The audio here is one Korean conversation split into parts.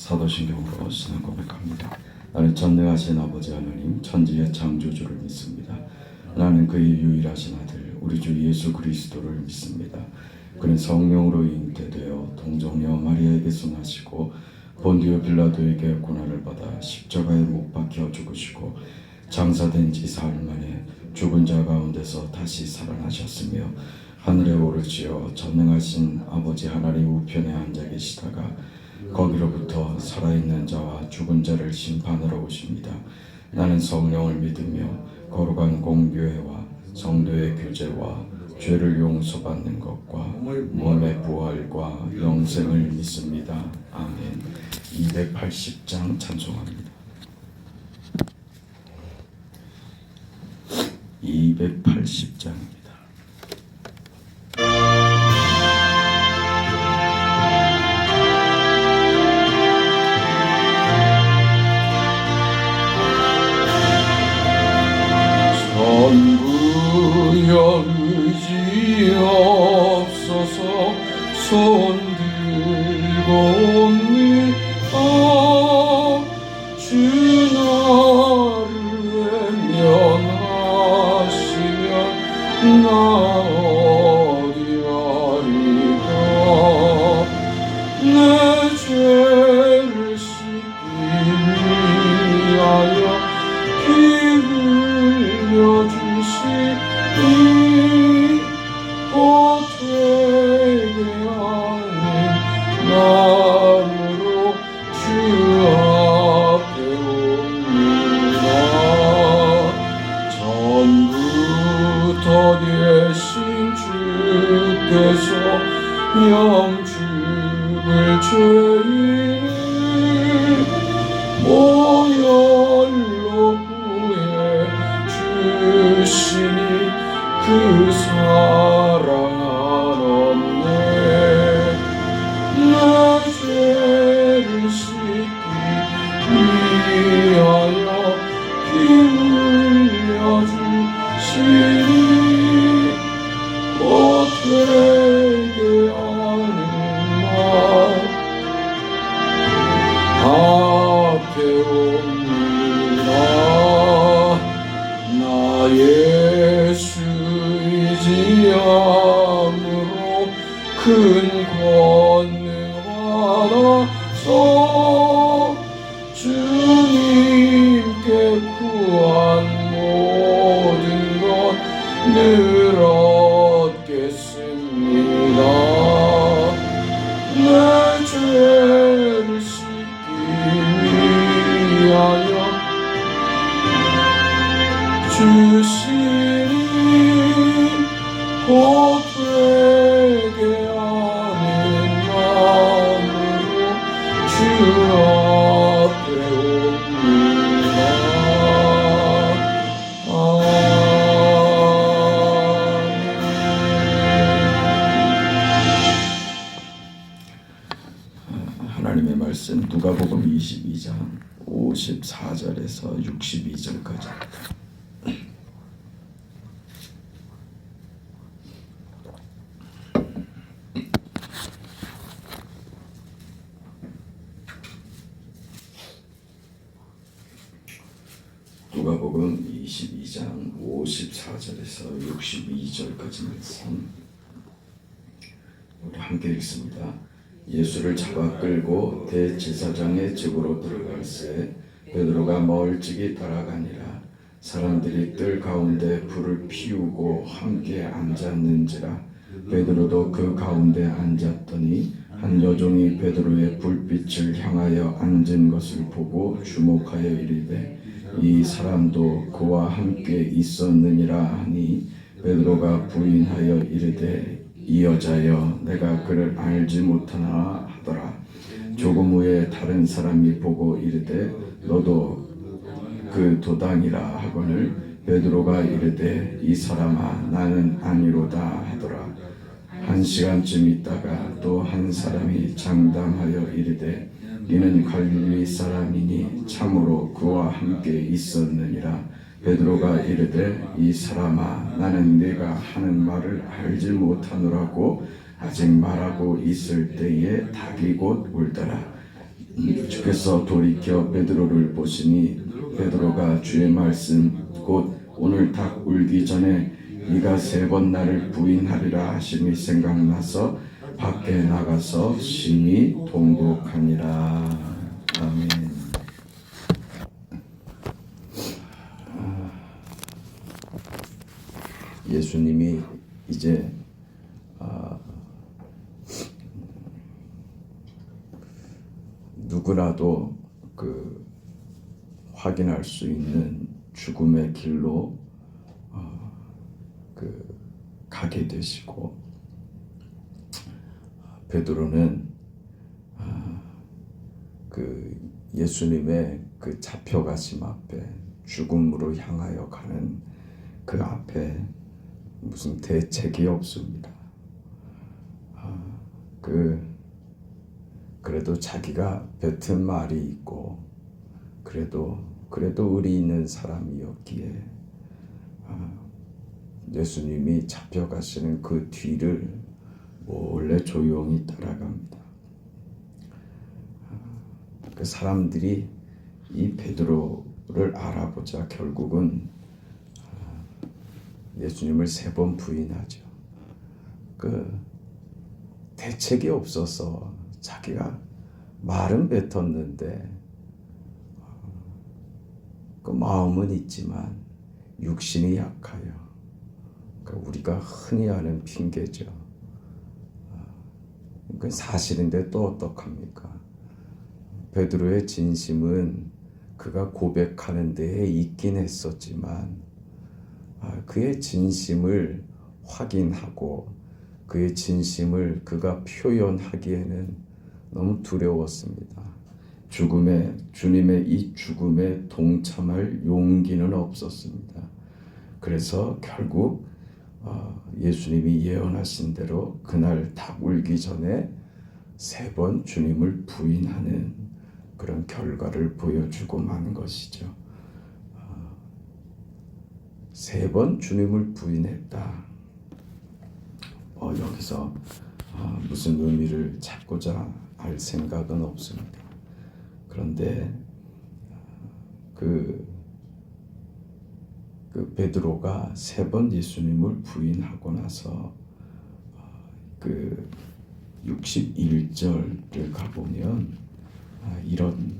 사도신경으로 신앙 고백합니다. 나는 전능하신 아버지 하나님 천지의 창조주를 믿습니다. 나는 그의 유일하신 아들 우리 주 예수 그리스도를 믿습니다. 그는 성령으로 잉태되어 동정녀 마리아에게서 나시고 본디오 빌라도에게 고난을 받아 십자가에 못 박혀 죽으시고 장사된 지 사흘 만에 죽은 자 가운데서 다시 살아나셨으며 하늘에 오르시어 전능하신 아버지 하나님 우편에 앉아 계시다가 거기로부터 살아있는 자와 죽은 자를 심판하러 오십니다. 나는 성령을 믿으며 거룩한 공교회와 성도의 교제와 죄를 용서받는 것과 몸의 부활과 영생을 믿습니다. 아멘. 280장 찬송합니다. 280장입니다. 전부여 의지없어서 손 들고 옵니다. 주 나를 외면하시면 나 어디 가리까. 내 죄를 씻기 위하여 피 흘려주시니 보태게 하는 마음으로 주 앞에 옵니다. 전부터 계신 주께서 영죽을 죄인을 모열로 구해 주시니 그 사랑 한없네. 내 죄를 씻기 위하여 피 흘려주시니 보태게 하는 마음 앞에 옵니다. 나 예수 의지함으로 큰 권능 받아서 주님께 구한 모든 것 늘 얻겠습니다. 내 죄를 씻기 위하여 주시니 보태게 하는 마음으로 주 앞에 옵니다. 하나님의 말씀 누가복음 22장 54절에서 62절까지. 누가복음 22장 54절에서 62절까지 말씀 우리 함께 읽습니다. 예수를 잡아 끌고 대제사장의 집으로 들어갈새 베드로가 멀찍이 따라가니라. 사람들이 뜰 가운데 불을 피우고 함께 앉았는지라. 베드로도 그 가운데 앉았더니 한 여종이 베드로의 불빛을 향하여 앉은 것을 보고 주목하여 이르되 이 사람도 그와 함께 있었느니라 하니 베드로가 부인하여 이르되 이 여자여 내가 그를 알지 못하나 하더라. 조금 후에 다른 사람이 보고 이르되 너도 그 도당이라 하거늘 베드로가 이르되 이 사람아 나는 아니로다 하더라. 1시간쯤 있다가 또 한 사람이 장담하여 이르되 이는 갈릴리 사람이니 참으로 그와 함께 있었느니라. 베드로가 이르되 이 사람아 나는 네가 하는 말을 알지 못하노라고 아직 말하고 있을 때에 닭이 곧 울더라. 주께서 돌이켜 베드로를 보시니 베드로가 주의 말씀 곧 오늘 닭 울기 전에 네가 3번 나를 부인하리라 하심이 생각나서 밖에 나가서 심히 통곡하니라. 아멘. 예수님이 이제 누구라도 그 확인할 수 있는 죽음의 길로 가게 되시고, 베드로는 그 예수님의 그 잡혀가심 앞에 죽음으로 향하여 가는 그 앞에 무슨 대책이 없습니다. 그래도 자기가 뱉은 말이 있고 그래도 의리 있는 사람이었기에 예수님이 잡혀가시는 그 뒤를 몰래 조용히 따라갑니다. 그 사람들이 이 베드로를 알아보자 결국은 예수님을 3번 부인하죠. 그 대책이 없어서 자기가 말은 뱉었는데 그 마음은 있지만 육신이 약하여, 그러니까 우리가 흔히 아는 핑계죠. 그 사실인데 또 어떡합니까? 베드로의 진심은 그가 고백하는 데에 있긴 했었지만 그의 진심을 확인하고 그의 진심을 그가 표현하기에는 너무 두려웠습니다. 주님의 이 죽음에 동참할 용기는 없었습니다. 그래서 결국 예수님이 예언하신 대로 그날 닭 울기 전에 3번 주님을 부인하는 그런 결과를 보여주고 만 것이죠. 3번 주님을 부인했다. 여기서 무슨 의미를 찾고자 할 생각은 없습니다. 그런데 그 베드로가 3번 예수님을 부인하고 나서 그 61절을 가보면 이런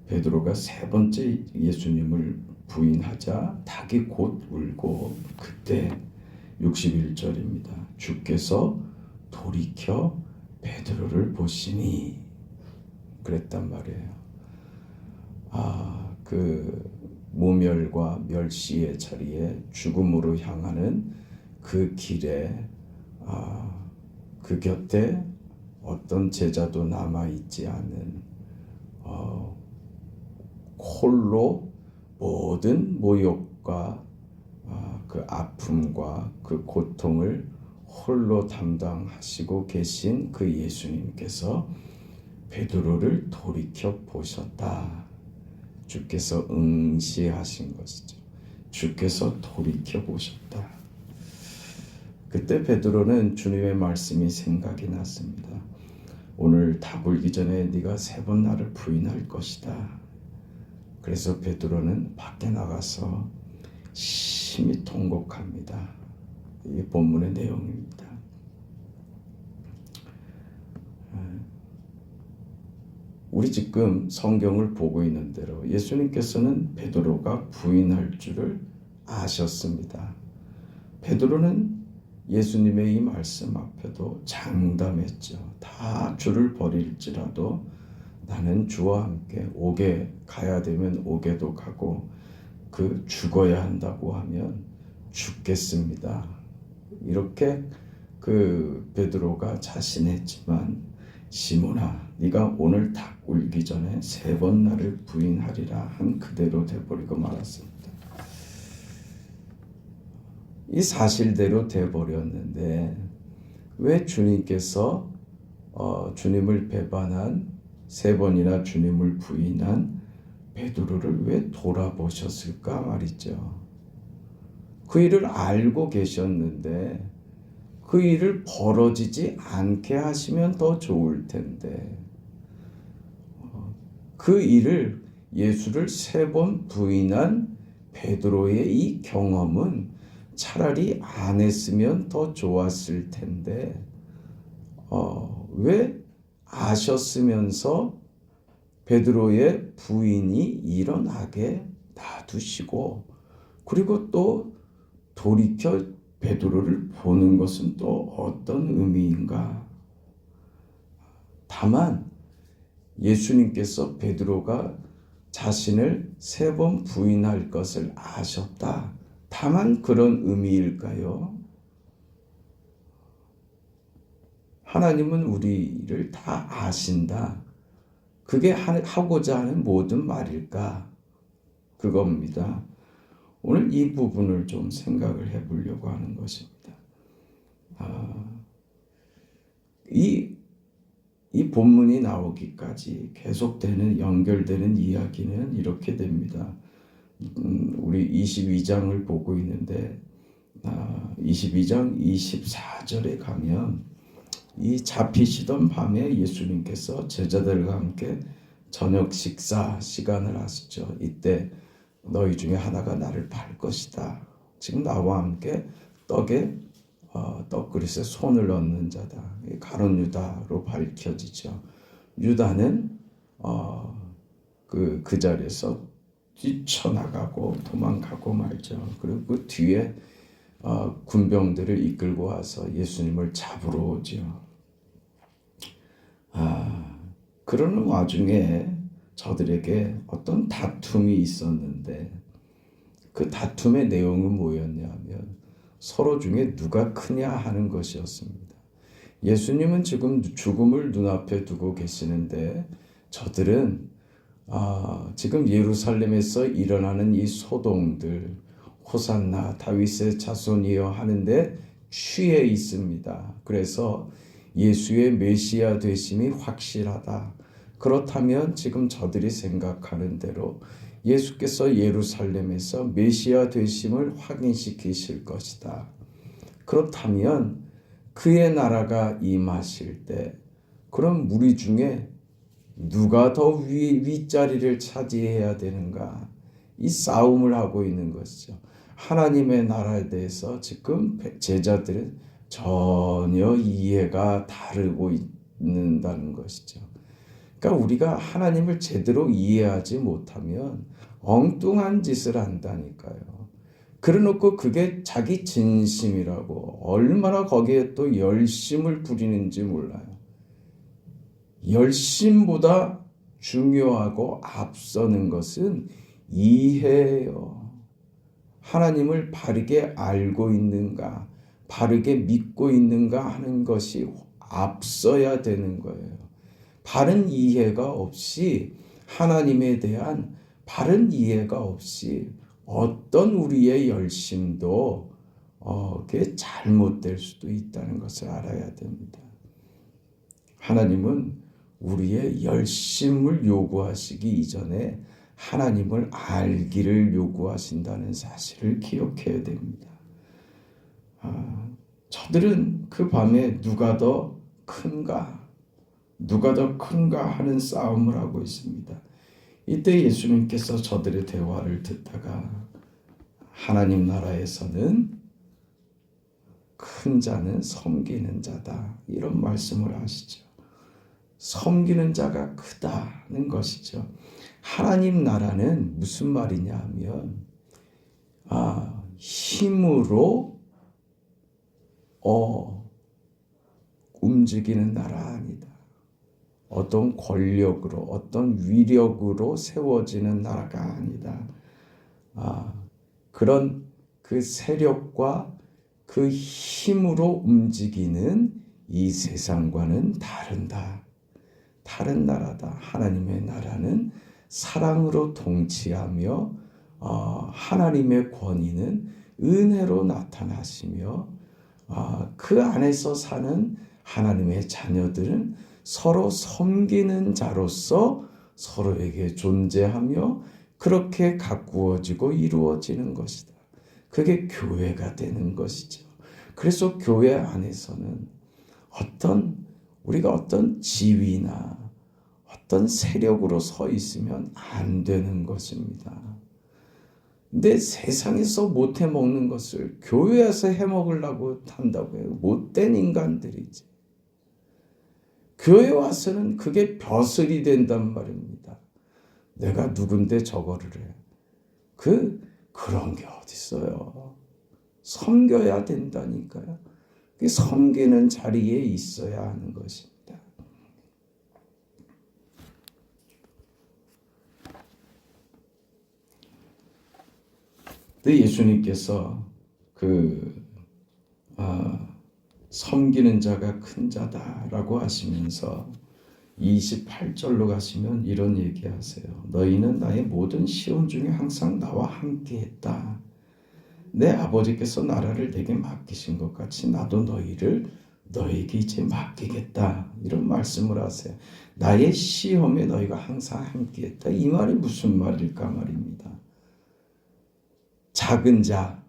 베드로가 3번째 예수님을 부인하자 닭이 곧 울고 그때 61절입니다. 주께서 돌이켜 베드로를 보시니 그랬단 말이에요. 그 모멸과 멸시의 자리에 죽음으로 향하는 그 길에 그 곁에 어떤 제자도 남아있지 않은 홀로 모든 모욕과 그 아픔과 그 고통을 홀로 담당하시고 계신 그 예수님께서 베드로를 돌이켜 보셨다. 주께서 응시하신 것이죠. 주께서 돌이켜 보셨다. 그때 베드로는 주님의 말씀이 생각이 났습니다. 오늘 닭 울기 전에 네가 3번 나를 부인할 것이다. 그래서 베드로는 밖에 나가서 심히 통곡합니다. 이게 본문의 내용입니다. 우리 지금 성경을 보고 있는 대로 예수님께서는 베드로가 부인할 줄을 아셨습니다. 베드로는 예수님의 이 말씀 앞에도 장담했죠. 다 주를 버릴지라도 나는 주와 함께 옥에 가야 되면 옥에도 가고 그 죽어야 한다고 하면 죽겠습니다. 이렇게 그 베드로가 자신했지만 시몬아 네가 오늘 닭 울기 전에 3번 나를 부인하리라 한 그대로 돼버리고 말았습니다. 이 사실대로 돼버렸는데 왜 주님께서 주님을 배반한 3번이나 주님을 부인한 베드로를 왜 돌아보셨을까 말이죠. 그 일을 알고 계셨는데 그 일을 벌어지지 않게 하시면 더 좋을 텐데 그 일을 예수를 3번 부인한 베드로의 이 경험은 차라리 안 했으면 더 좋았을 텐데 왜 아셨으면서 베드로의 부인이 일어나게 놔두시고 그리고 또 돌이켜 베드로를 보는 것은 또 어떤 의미인가? 다만 예수님께서 베드로가 자신을 3번 부인할 것을 아셨다. 다만 그런 의미일까요? 하나님은 우리를 다 아신다. 그게 하고자 하는 모든 말일까? 그겁니다. 오늘 이 부분을 좀 생각을 해보려고 하는 것입니다. 이 본문이 나오기까지 계속되는 연결되는 이야기는 이렇게 됩니다. 우리 22장을 보고 있는데 22장 24절에 가면 이 잡히시던 밤에 예수님께서 제자들과 함께 저녁 식사 시간을 하시죠. 이때 너희 중에 하나가 나를 팔 것이다. 지금 나와 함께 떡그릇에 손을 넣는 자다. 가룟 유다로 밝혀지죠. 유다는 그 자리에서 뛰쳐나가고 도망가고 말죠. 그리고 그 뒤에 군병들을 이끌고 와서 예수님을 잡으러 오죠. 그러는 와중에 저들에게 어떤 다툼이 있었는데 그 다툼의 내용은 뭐였냐면 서로 중에 누가 크냐 하는 것이었습니다. 예수님은 지금 죽음을 눈앞에 두고 계시는데 저들은 지금 예루살렘에서 일어나는 이 소동들 호산나 다윗의 자손이여 하는데 취해 있습니다. 그래서 예수의 메시아 되심이 확실하다. 그렇다면 지금 저들이 생각하는 대로 예수께서 예루살렘에서 메시아 되심을 확인시키실 것이다. 그렇다면 그의 나라가 임하실 때 그럼 우리 중에 누가 더 윗자리를 차지해야 되는가? 이 싸움을 하고 있는 것이죠. 하나님의 나라에 대해서 지금 제자들은 전혀 이해가 다르고 있는다는 것이죠. 그러니까 우리가 하나님을 제대로 이해하지 못하면 엉뚱한 짓을 한다니까요. 그래놓고 그게 자기 진심이라고 얼마나 거기에 또 열심을 부리는지 몰라요. 열심보다 중요하고 앞서는 것은 이해예요. 하나님을 바르게 알고 있는가, 바르게 믿고 있는가 하는 것이 앞서야 되는 거예요. 바른 이해가 없이 하나님에 대한 바른 이해가 없이 어떤 우리의 열심도 그게 잘못될 수도 있다는 것을 알아야 됩니다. 하나님은 우리의 열심을 요구하시기 이전에 하나님을 알기를 요구하신다는 사실을 기억해야 됩니다. 저들은 그 밤에 누가 더 큰가 하는 싸움을 하고 있습니다. 이때 예수님께서 저들의 대화를 듣다가 하나님 나라에서는 큰 자는 섬기는 자다 이런 말씀을 하시죠. 섬기는 자가 크다는 것이죠. 하나님 나라는 무슨 말이냐 하면 힘으로 움직이는 나라 아니다. 어떤 권력으로 어떤 위력으로 세워지는 나라가 아니다. 그런 그 세력과 그 힘으로 움직이는 이 세상과는 다른다. 다른 나라다. 하나님의 나라는 사랑으로 통치하며 하나님의 권위는 은혜로 나타나시며 그 안에서 사는 하나님의 자녀들은 서로 섬기는 자로서 서로에게 존재하며 그렇게 가꾸어지고 이루어지는 것이다. 그게 교회가 되는 것이죠. 그래서 교회 안에서는 우리가 어떤 지위나 어떤 세력으로 서 있으면 안 되는 것입니다. 근데 세상에서 못해 먹는 것을 교회에서 해 먹으려고 한다고 해요. 못된 인간들이지. 교회 와서는 그게 벼슬이 된단 말입니다. 내가 누군데 저거를 해. 그런 게 어딨어요. 섬겨야 된다니까요. 섬기는 자리에 있어야 하는 것입니다. 근데 예수님께서 섬기는 자가 큰 자다라고 하시면서 28절로 가시면 이런 얘기하세요. 너희는 나의 모든 시험 중에 항상 나와 함께했다. 내 아버지께서 나라를 내게 맡기신 것 같이 나도 너희에게 이제 맡기겠다. 이런 말씀을 하세요. 나의 시험에 너희가 항상 함께했다. 이 말이 무슨 말일까 말입니다. 작은 자,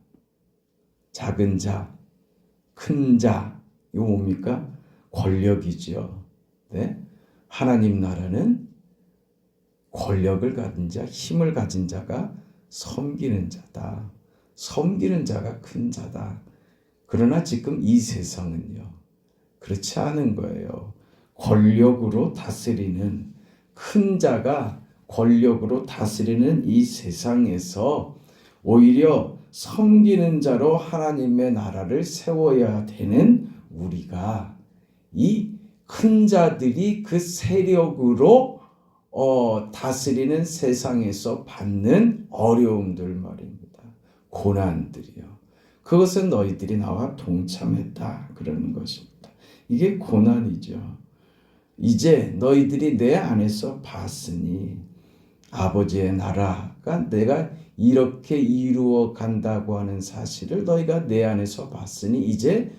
큰 자, 이거 뭡니까? 권력이죠. 네? 하나님 나라는 권력을 가진 자, 힘을 가진 자가 섬기는 자다. 섬기는 자가 큰 자다. 그러나 지금 이 세상은요, 그렇지 않은 거예요. 권력으로 다스리는 큰 자가 권력으로 다스리는 이 세상에서 오히려 섬기는 자로 하나님의 나라를 세워야 되는 우리가 이 큰 자들이 그 세력으로 다스리는 세상에서 받는 어려움들 말입니다. 고난들이요. 그것은 너희들이 나와 동참했다 그러는 것입니다. 이게 고난이죠. 이제 너희들이 내 안에서 봤으니 아버지의 나라가 내가 이렇게 이루어 간다고 하는 사실을 너희가 내 안에서 봤으니 이제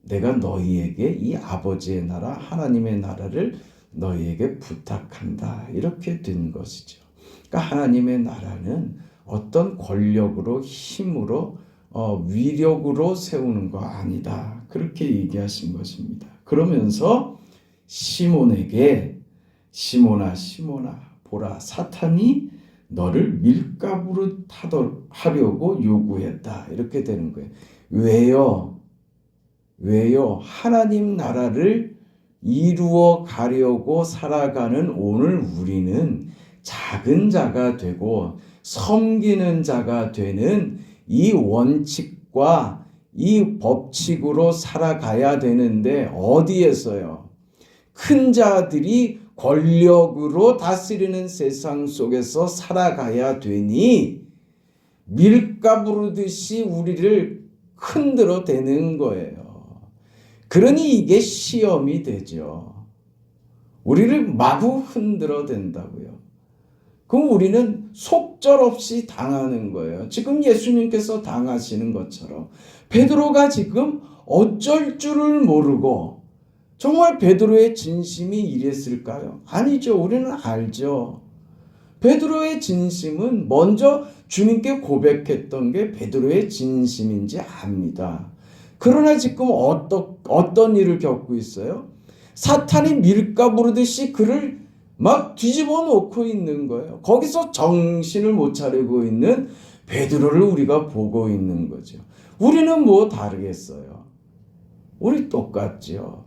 내가 너희에게 이 아버지의 나라 하나님의 나라를 너희에게 부탁한다. 이렇게 된 것이죠. 그러니까 하나님의 나라는 어떤 권력으로 힘으로 위력으로 세우는 거 아니다. 그렇게 얘기하신 것입니다. 그러면서 시몬에게 시몬아 보라 사탄이 너를 밀가부로 하려고 요구했다. 이렇게 되는 거예요. 왜요? 하나님 나라를 이루어 가려고 살아가는 오늘 우리는 작은 자가 되고 섬기는 자가 되는 이 원칙과 이 법칙으로 살아가야 되는데 어디에서요? 큰 자들이 권력으로 다스리는 세상 속에서 살아가야 되니 밀가부르듯이 우리를 흔들어 대는 거예요. 그러니 이게 시험이 되죠. 우리를 마구 흔들어 댄다고요. 그럼 우리는 속절없이 당하는 거예요. 지금 예수님께서 당하시는 것처럼 베드로가 지금 어쩔 줄을 모르고 정말 베드로의 진심이 이랬을까요? 아니죠. 우리는 알죠. 베드로의 진심은 먼저 주님께 고백했던 게 베드로의 진심인지 압니다. 그러나 지금 어떤 일을 겪고 있어요? 사탄이 밀가부르듯이 그를 막 뒤집어 놓고 있는 거예요. 거기서 정신을 못 차리고 있는 베드로를 우리가 보고 있는 거죠. 우리는 뭐 다르겠어요? 우리 똑같죠.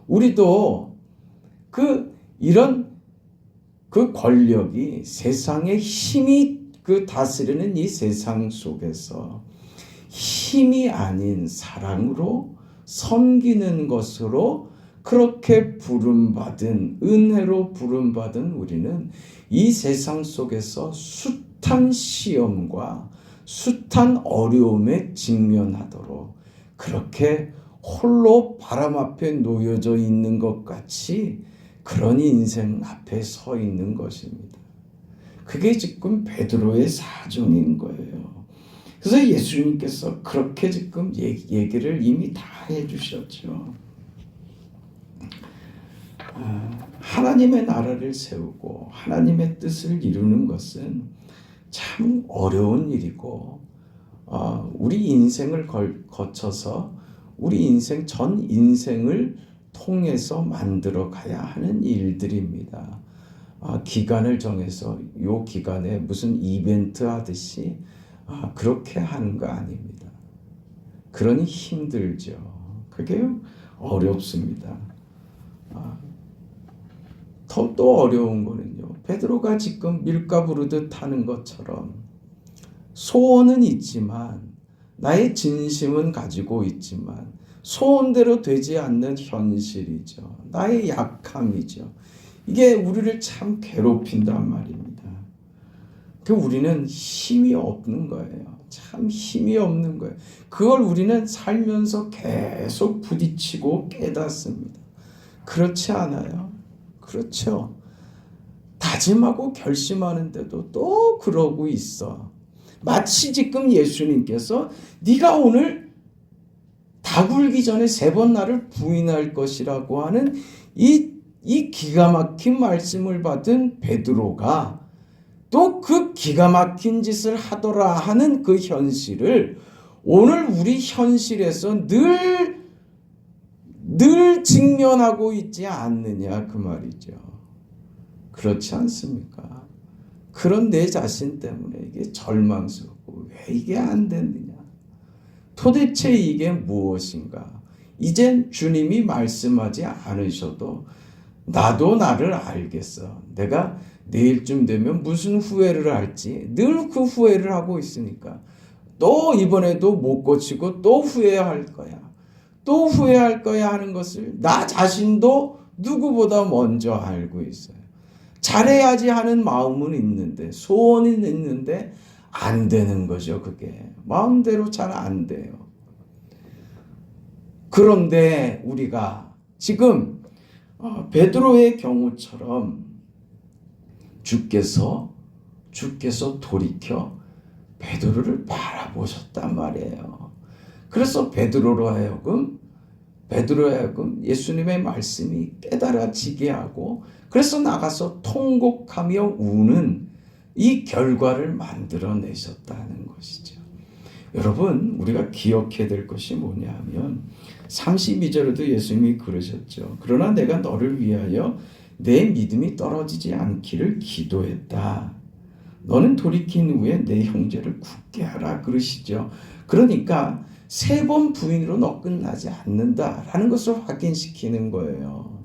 우리도 이런 권력이 세상의 힘이 다스리는 이 세상 속에서 힘이 아닌 사랑으로 섬기는 것으로 그렇게 부름받은 은혜로 부름받은 우리는 이 세상 속에서 숱한 시험과 숱한 어려움에 직면하도록 그렇게 홀로 바람 앞에 놓여져 있는 것 같이 그런 인생 앞에 서 있는 것입니다. 그게 지금 베드로의 사정인 거예요. 그래서 예수님께서 그렇게 지금 얘기를 이미 다 해주셨죠. 하나님의 나라를 세우고 하나님의 뜻을 이루는 것은 참 어려운 일이고 우리 인생을 거쳐서 우리 인생 전 인생을 통해서 만들어 가야 하는 일들입니다. 기간을 정해서 요 기간에 무슨 이벤트 하듯이 그렇게 하는 거 아닙니다. 그러니 힘들죠. 그게 어렵습니다. 또 어려운 거는요. 베드로가 지금 밀가 부르듯 하는 것처럼 소원은 있지만 나의 진심은 가지고 있지만 소원대로 되지 않는 현실이죠. 나의 약함이죠. 이게 우리를 참 괴롭힌단 말입니다. 우리는 힘이 없는 거예요. 참 힘이 없는 거예요. 그걸 우리는 살면서 계속 부딪히고 깨닫습니다. 그렇지 않아요? 그렇죠. 다짐하고 결심하는데도 또 그러고 있어. 마치 지금 예수님께서 네가 오늘 다 굴기 전에 3번 나를 부인할 것이라고 하는 이 기가 막힌 말씀을 받은 베드로가 또 그 기가 막힌 짓을 하더라 하는 그 현실을 오늘 우리 현실에서 늘 직면하고 있지 않느냐 그 말이죠. 그렇지 않습니까? 그런 내 자신 때문에 이게 절망스럽고 왜 이게 안 됐느냐. 도대체 이게 무엇인가. 이젠 주님이 말씀하지 않으셔도 나도 나를 알겠어. 내가 내일쯤 되면 무슨 후회를 할지 늘 그 후회를 하고 있으니까 또 이번에도 못 고치고 또 후회할 거야. 또 후회할 거야 하는 것을 나 자신도 누구보다 먼저 알고 있어요. 잘해야지 하는 마음은 있는데 소원은 있는데 안 되는 거죠. 그게 마음대로 잘 안 돼요. 그런데 우리가 지금 베드로의 경우처럼 주께서 돌이켜 베드로를 바라보셨단 말이에요. 그래서 베드로로 하여금 예수님의 말씀이 깨달아지게 하고 그래서 나가서 통곡하며 우는 이 결과를 만들어내셨다는 것이죠. 여러분 우리가 기억해야 될 것이 뭐냐면 32절에도 예수님이 그러셨죠. 그러나 내가 너를 위하여 내 믿음이 떨어지지 않기를 기도했다. 너는 돌이킨 후에 내 형제를 굳게 하라 그러시죠. 그러니까 3번 부인으로 너 끝나지 않는다라는 것을 확인시키는 거예요.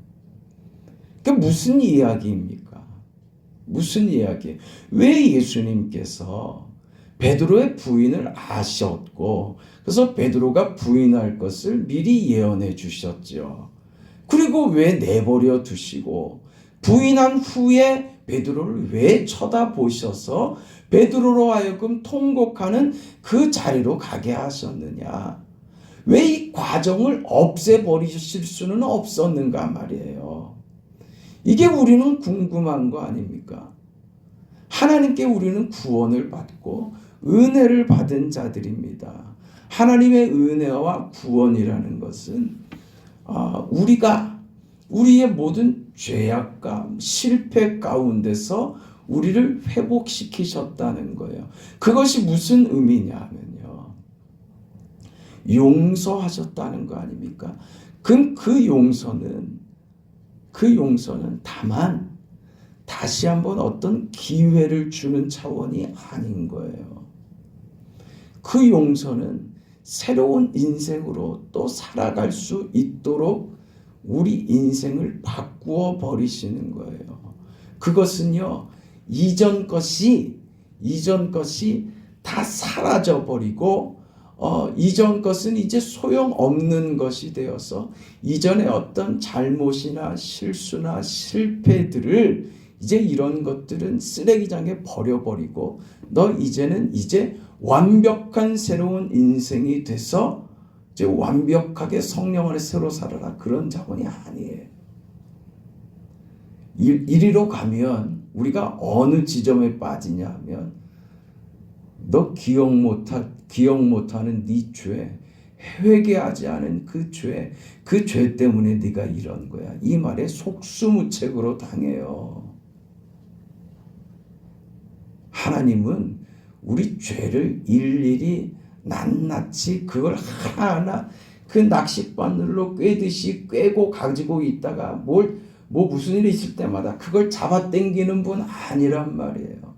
그게 무슨 이야기입니까? 무슨 이야기예요? 왜 예수님께서 베드로의 부인을 아셨고 그래서 베드로가 부인할 것을 미리 예언해 주셨죠. 그리고 왜 내버려 두시고 부인한 후에 베드로를 왜 쳐다보셔서 베드로로 하여금 통곡하는 그 자리로 가게 하셨느냐. 왜 이 과정을 없애버리실 수는 없었는가 말이에요. 이게 우리는 궁금한 거 아닙니까? 하나님께 우리는 구원을 받고 은혜를 받은 자들입니다. 하나님의 은혜와 구원이라는 것은 우리가 우리의 모든 죄악과 실패 가운데서 우리를 회복시키셨다는 거예요. 그것이 무슨 의미냐면요. 용서하셨다는 거 아닙니까? 그럼 그 용서는 다만 다시 한번 어떤 기회를 주는 차원이 아닌 거예요. 그 용서는 새로운 인생으로 또 살아갈 수 있도록 우리 인생을 바꾸어 버리시는 거예요. 그것은요, 이전 것이 다 사라져 버리고 이전 것은 이제 소용없는 것이 되어서 이전의 어떤 잘못이나 실수나 실패들을 이제 이런 것들은 쓰레기장에 버려버리고 너 이제는 완벽한 새로운 인생이 돼서 이제 완벽하게 성령 안에 새로 살아라. 그런 자원이 아니에요. 이리로 가면 우리가 어느 지점에 빠지냐 하면 너 기억 못하는 네 죄, 회개하지 않은 그 죄 때문에 네가 이런 거야. 이 말에 속수무책으로 당해요. 하나님은 우리 죄를 일일이 낱낱이 그걸 하나하나 그 낚싯바늘로 꿰듯이 꿰고 가지고 있다가 뭘 뭐 무슨 일이 있을 때마다 그걸 잡아당기는 분 아니란 말이에요.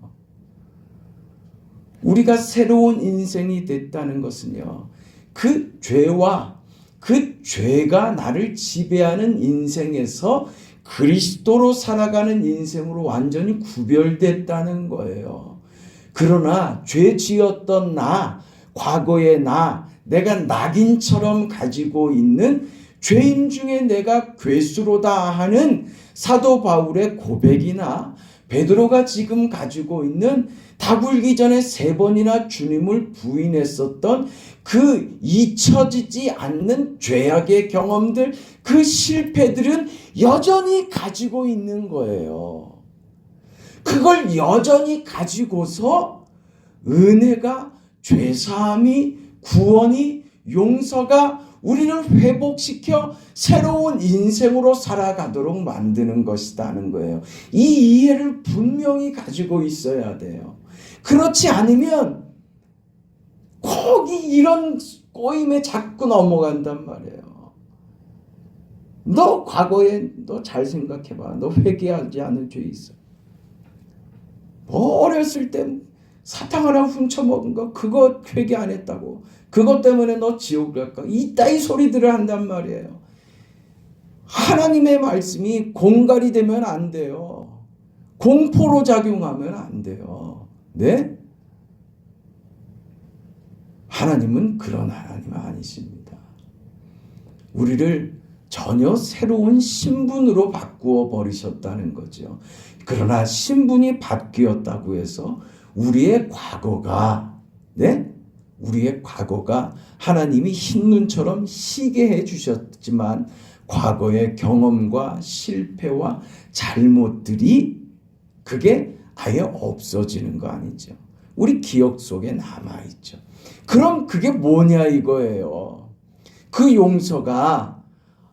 우리가 새로운 인생이 됐다는 것은요, 그 죄와 그 죄가 나를 지배하는 인생에서 그리스도로 살아가는 인생으로 완전히 구별됐다는 거예요. 그러나 죄 지었던 나, 과거의 내가 낙인처럼 가지고 있는 죄인 중에 내가 괴수로다 하는 사도 바울의 고백이나 베드로가 지금 가지고 있는 다굴기 전에 3번이나 주님을 부인했었던 그 잊혀지지 않는 죄악의 경험들, 그 실패들은 여전히 가지고 있는 거예요. 그걸 여전히 가지고서 은혜가, 죄사함이, 구원이, 용서가 우리를 회복시켜 새로운 인생으로 살아가도록 만드는 것이라는 거예요. 이 이해를 분명히 가지고 있어야 돼요. 그렇지 않으면 거기 이런 꼬임에 자꾸 넘어간단 말이에요. 너 과거에 너 잘 생각해봐. 너 회개하지 않은 죄 있어. 뭐 어렸을 때 사탕 하나 훔쳐먹은 거 그거 회개 안 했다고. 그것 때문에 너 지옥 갈까? 이따위 소리들을 한단 말이에요. 하나님의 말씀이 공갈이 되면 안 돼요. 공포로 작용하면 안 돼요. 네? 하나님은 그런 하나님 아니십니다. 우리를 전혀 새로운 신분으로 바꾸어 버리셨다는 거죠. 그러나 신분이 바뀌었다고 해서 우리의 과거가 하나님이 흰눈처럼 희게 해주셨지만 과거의 경험과 실패와 잘못들이 그게 아예 없어지는 거 아니죠. 우리 기억 속에 남아있죠. 그럼 그게 뭐냐 이거예요. 그 용서가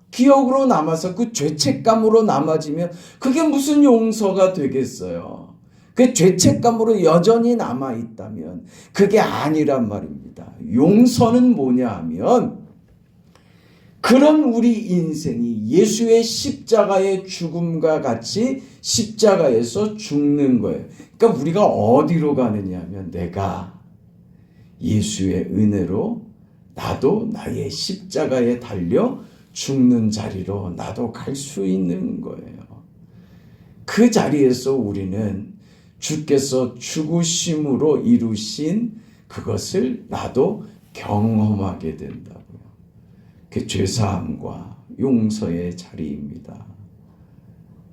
기억으로 남아서 그 죄책감으로 남아지면 그게 무슨 용서가 되겠어요. 그 죄책감으로 여전히 남아있다면 그게 아니란 말입니다. 용서는 뭐냐 하면 그런 우리 인생이 예수의 십자가의 죽음과 같이 십자가에서 죽는 거예요. 그러니까 우리가 어디로 가느냐 하면 내가 예수의 은혜로 나도 나의 십자가에 달려 죽는 자리로 나도 갈 수 있는 거예요. 그 자리에서 우리는 주께서 죽으심으로 이루신 그것을 나도 경험하게 된다고요. 그 죄사함과 용서의 자리입니다.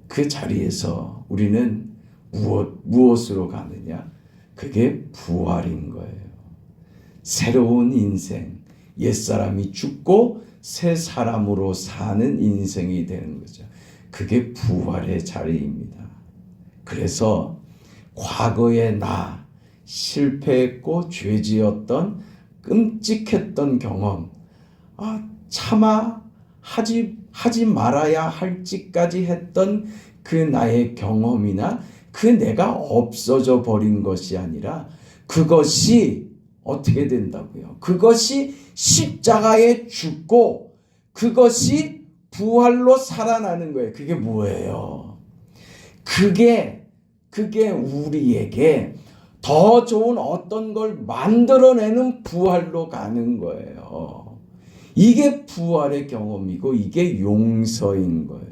그 자리에서 우리는 무엇으로 가느냐? 그게 부활인 거예요. 새로운 인생, 옛사람이 죽고 새 사람으로 사는 인생이 되는 거죠. 그게 부활의 자리입니다. 그래서 과거의 나, 실패했고 죄지었던 끔찍했던 경험, 차마 하지 말아야 할지까지 했던 그 나의 경험이나 그 내가 없어져 버린 것이 아니라 그것이 어떻게 된다고요? 그것이 십자가에 죽고 그것이 부활로 살아나는 거예요. 그게 뭐예요? 그게 우리에게 더 좋은 어떤 걸 만들어내는 부활로 가는 거예요. 이게 부활의 경험이고 이게 용서인 거예요.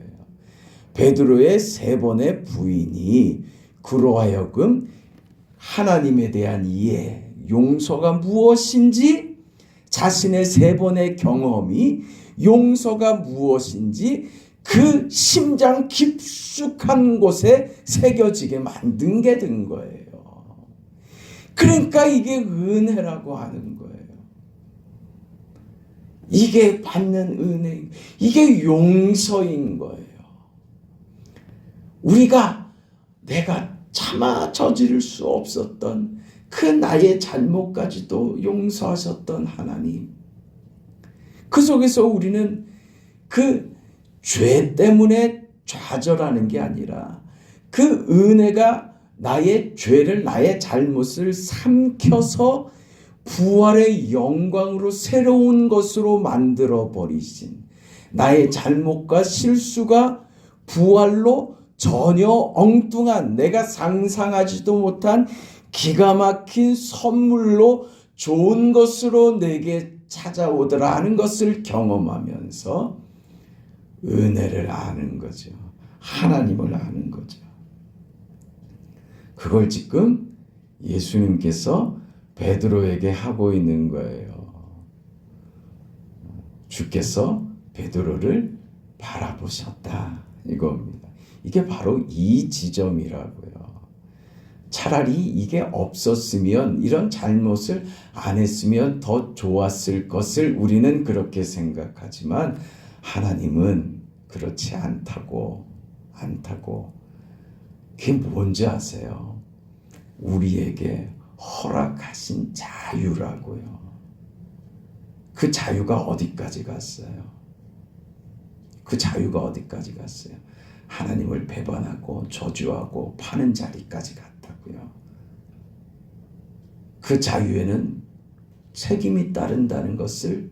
베드로의 3번의 부인이 그로 하여금 하나님에 대한 이해, 용서가 무엇인지 자신의 3번의 경험이 용서가 무엇인지 그 심장 깊숙한 곳에 새겨지게 만든 게 된 거예요. 그러니까 이게 은혜라고 하는 거예요. 이게 받는 은혜, 이게 용서인 거예요. 우리가 내가 차마 저지를 수 없었던 그 나의 잘못까지도 용서하셨던 하나님. 그 속에서 우리는 그 죄 때문에 좌절하는 게 아니라 그 은혜가 나의 죄를, 나의 잘못을 삼켜서 부활의 영광으로 새로운 것으로 만들어 버리신 나의 잘못과 실수가 부활로 전혀 엉뚱한, 내가 상상하지도 못한 기가 막힌 선물로 좋은 것으로 내게 찾아오더라 하는 것을 경험하면서 은혜를 아는 거죠. 하나님을 아는 거죠. 그걸 지금 예수님께서 베드로에게 하고 있는 거예요. 주께서 베드로를 바라보셨다 이겁니다. 이게 바로 이 지점이라고요. 차라리 이게 없었으면, 이런 잘못을 안 했으면 더 좋았을 것을 우리는 그렇게 생각하지만 하나님은 그렇지 않다고. 그게 뭔지 아세요? 우리에게 허락하신 자유라고요. 그 자유가 어디까지 갔어요? 그 자유가 어디까지 갔어요? 하나님을 배반하고 저주하고 파는 자리까지 갔다고요. 그 자유에는 책임이 따른다는 것을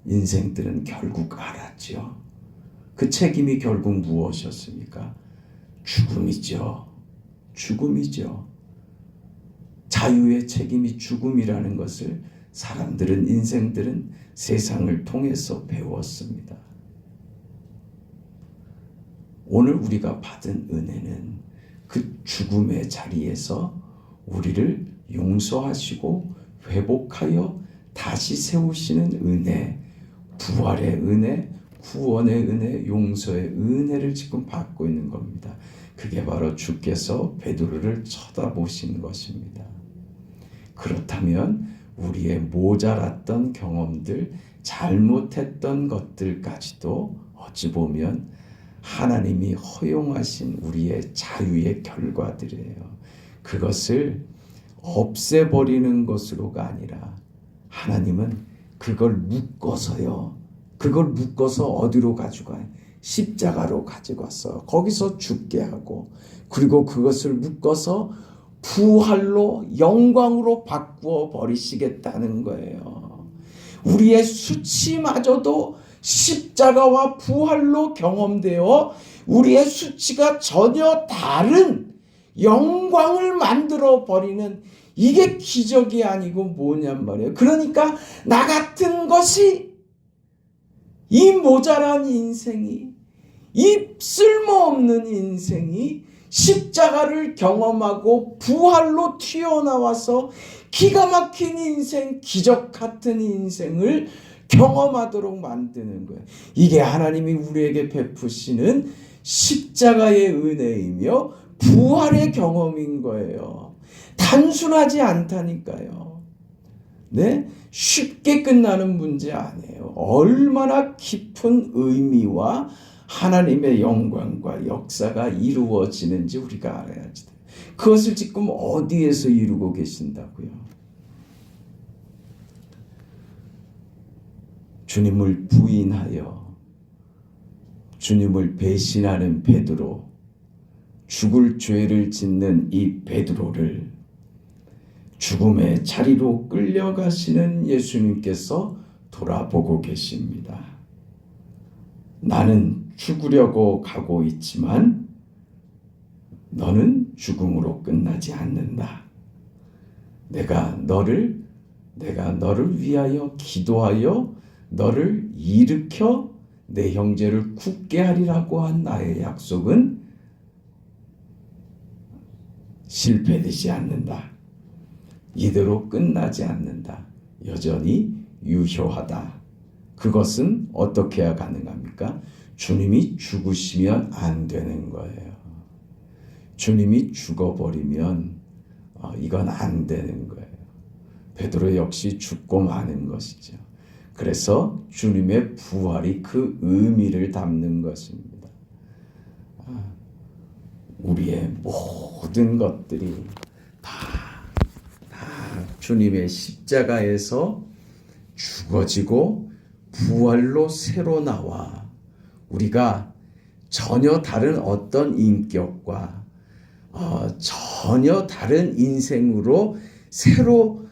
인생들은 결국 알았죠. 그 책임이 결국 무엇이었습니까? 죽음이죠. 자유의 책임이 죽음이라는 것을 사람들은, 인생들은 세상을 통해서 배웠습니다. 오늘 우리가 받은 은혜는 그 죽음의 자리에서 우리를 용서하시고 회복하여 다시 세우시는 은혜, 부활의 은혜, 구원의 은혜, 용서의 은혜를 지금 받고 있는 겁니다. 그게 바로 주께서 베드로를 쳐다보신 것입니다. 그렇다면 우리의 모자랐던 경험들, 잘못했던 것들까지도 어찌 보면 하나님이 허용하신 우리의 자유의 결과들이에요. 그것을 없애버리는 것으로가 아니라 하나님은 그걸 묶어서요. 그걸 묶어서 어디로 가져가요? 십자가로 가져가서 거기서 죽게 하고, 그리고 그것을 묶어서 부활로 영광으로 바꾸어 버리시겠다는 거예요. 우리의 수치마저도 십자가와 부활로 경험되어 우리의 수치가 전혀 다른 영광을 만들어 버리는, 이게 기적이 아니고 뭐냔 말이에요. 그러니까 나 같은 것이, 이 모자란 인생이, 이 쓸모없는 인생이 십자가를 경험하고 부활로 튀어나와서 기가 막힌 인생, 기적 같은 인생을 경험하도록 만드는 거예요. 이게 하나님이 우리에게 베푸시는 십자가의 은혜이며 부활의 경험인 거예요. 단순하지 않다니까요. 네? 쉽게 끝나는 문제 아니에요. 얼마나 깊은 의미와 하나님의 영광과 역사가 이루어지는지 우리가 알아야지 돼요. 그것을 지금 어디에서 이루고 계신다고요? 주님을 부인하여 주님을 배신하는 베드로, 죽을 죄를 짓는 이 베드로를 죽음의 자리로 끌려가시는 예수님께서 돌아보고 계십니다. 나는 죽으려고 가고 있지만 너는 죽음으로 끝나지 않는다. 내가 너를 위하여 기도하여 너를 일으켜 내 형제를 굳게 하리라고 한 나의 약속은 실패되지 않는다. 이대로 끝나지 않는다. 여전히 유효하다. 그것은 어떻게 해야 가능합니까? 주님이 죽으시면 안 되는 거예요. 주님이 죽어버리면 이건 안 되는 거예요. 베드로 역시 죽고 마는 것이죠. 그래서 주님의 부활이 그 의미를 담는 것입니다. 우리의 모든 것들이 다 주님의 십자가에서 죽어지고 부활로 새로 나와 우리가 전혀 다른 어떤 인격과 전혀 다른 인생으로 새로운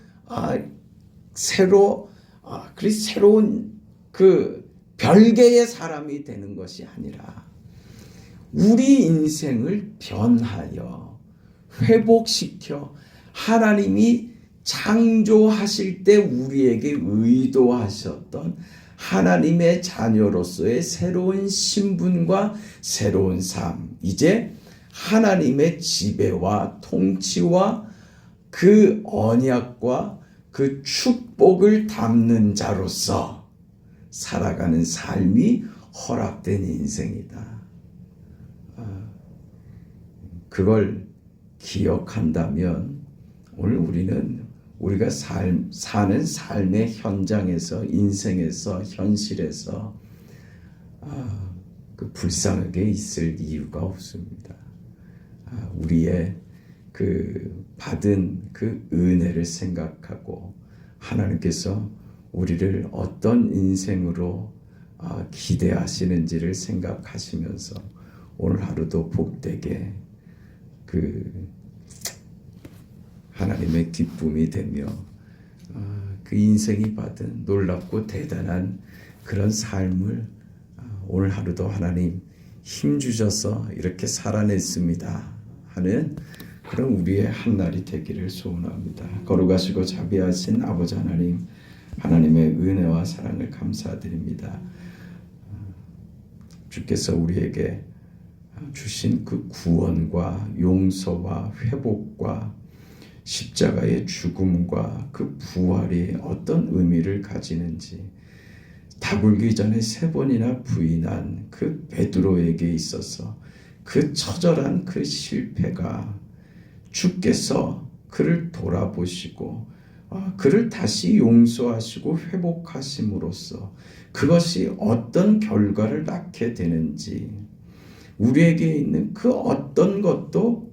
그 별개의 사람이 되는 것이 아니라 우리 인생을 변하여 회복시켜 하나님이 창조하실 때 우리에게 의도하셨던 하나님의 자녀로서의 새로운 신분과 새로운 삶, 이제 하나님의 지배와 통치와 그 언약과 그 축복을 담는 자로서 살아가는 삶이 허락된 인생이다. 그걸 기억한다면 오늘 우리가 사는 삶의 현장에서, 인생에서, 현실에서 그 불쌍하게 있을 이유가 없습니다. 우리의 그 받은 그 은혜를 생각하고 하나님께서 우리를 어떤 인생으로 기대하시는지를 생각하시면서 오늘 하루도 복되게 그 하나님의 기쁨이 되며 그 인생이 받은 놀랍고 대단한 그런 삶을 오늘 하루도 하나님 힘 주셔서 이렇게 살아냈습니다 하는 그런 우리의 한날이 되기를 소원합니다. 거룩하시고 자비하신 아버지 하나님, 하나님의 은혜와 사랑을 감사드립니다. 주께서 우리에게 주신 그 구원과 용서와 회복과 십자가의 죽음과 그 부활이 어떤 의미를 가지는지 다 굴기 전에 3번이나 부인한 그 베드로에게 있어서 그 처절한 그 실패가 주께서 그를 돌아보시고 그를 다시 용서하시고 회복하심으로써 그것이 어떤 결과를 낳게 되는지 우리에게 있는 그 어떤 것도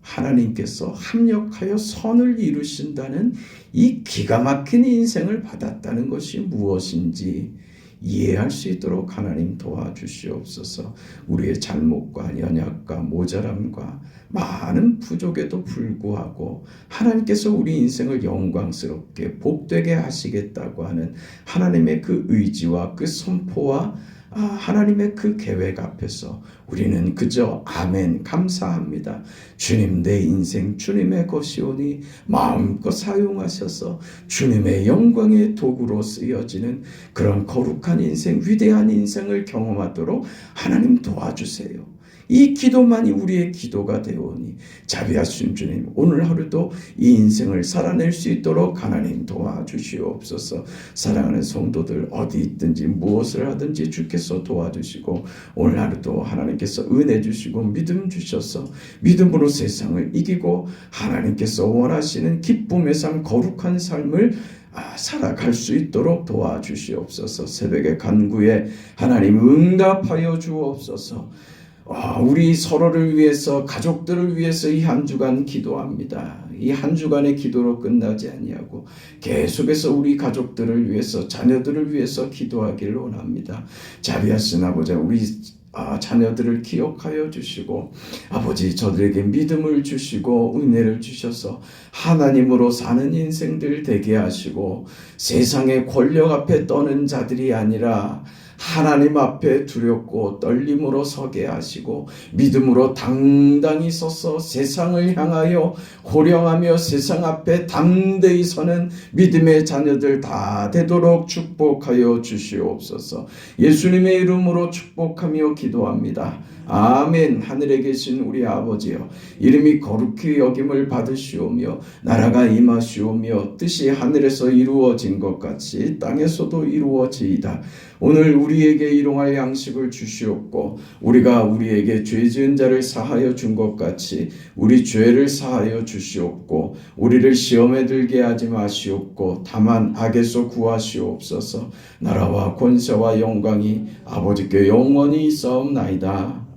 하나님께서 합력하여 선을 이루신다는 이 기가 막힌 인생을 받았다는 것이 무엇인지 이해할 수 있도록 하나님 도와주시옵소서. 우리의 잘못과 연약과 모자람과 많은 부족에도 불구하고 하나님께서 우리 인생을 영광스럽게 복되게 하시겠다고 하는 하나님의 그 의지와 그 선포와 하나님의 그 계획 앞에서 우리는 그저 아멘 감사합니다. 주님 내 인생 주님의 것이오니 마음껏 사용하셔서 주님의 영광의 도구로 쓰여지는 그런 거룩한 인생, 위대한 인생을 경험하도록 하나님 도와주세요. 이 기도만이 우리의 기도가 되오니 자비하신 주님 오늘 하루도 이 인생을 살아낼 수 있도록 하나님 도와주시옵소서. 사랑하는 성도들 어디 있든지 무엇을 하든지 주께서 도와주시고 오늘 하루도 하나님께서 은혜 주시고 믿음 주셔서 믿음으로 세상을 이기고 하나님께서 원하시는 기쁨의 삶, 거룩한 삶을 살아갈 수 있도록 도와주시옵소서. 새벽의 간구에 하나님 응답하여 주옵소서. 우리 서로를 위해서 가족들을 위해서 이 한 주간 기도합니다. 이 한 주간의 기도로 끝나지 아니하고 계속해서 우리 가족들을 위해서 자녀들을 위해서 기도하기를 원합니다. 자비하신 아버지 우리 자녀들을 기억하여 주시고 아버지 저들에게 믿음을 주시고 은혜를 주셔서 하나님으로 사는 인생들 되게 하시고 세상의 권력 앞에 떠는 자들이 아니라 하나님 앞에 두렵고 떨림으로 서게 하시고 믿음으로 당당히 서서 세상을 향하여 호령하며 세상 앞에 담대히 서는 믿음의 자녀들 다 되도록 축복하여 주시옵소서. 예수님의 이름으로 축복하며 기도합니다. 아멘. 하늘에 계신 우리 아버지여 이름이 거룩히 여김을 받으시오며 나라가 임하시오며 뜻이 하늘에서 이루어진 것 같이 땅에서도 이루어지이다. 오늘 우리에게 일용할 양식을 주시옵고 우리가 우리에게 죄 지은 자를 사하여 준 것 같이 우리 죄를 사하여 주시옵고 우리를 시험에 들게 하지 마시옵고 다만 악에서 구하시옵소서. 나라와 권세와 영광이 아버지께 영원히 있사옵나이다.